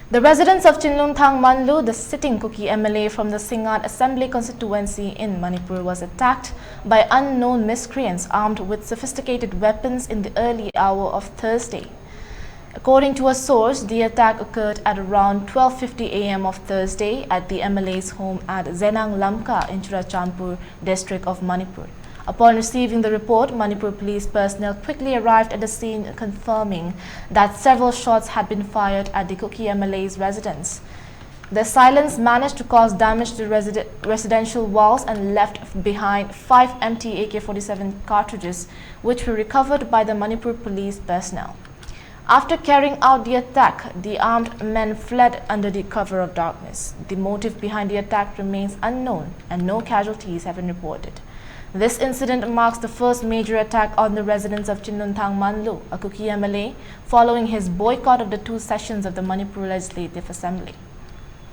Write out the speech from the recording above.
The residents of Manlu, the sitting Kuki MLA from the Singat Assembly constituency in Manipur, was attacked by unknown miscreants armed with sophisticated weapons in the early hour of Thursday. According to a source, the attack occurred at around 12:50 a.m. of Thursday at the MLA's home at Zenang Lamka in Churachandpur district of Manipur. Upon receiving the report, Manipur police personnel quickly arrived at the scene, confirming that several shots had been fired at the Kuki MLA's residence. The assailants managed to cause damage to residential walls and left behind 5 empty AK-47 cartridges, which were recovered by the Manipur police personnel. After carrying out the attack, the armed men fled under the cover of darkness. The motive behind the attack remains unknown and no casualties have been reported. This incident marks the first major attack on the residents of Manlu, a Kuki MLA, following his boycott of the 2 sessions of the Manipur Legislative Assembly.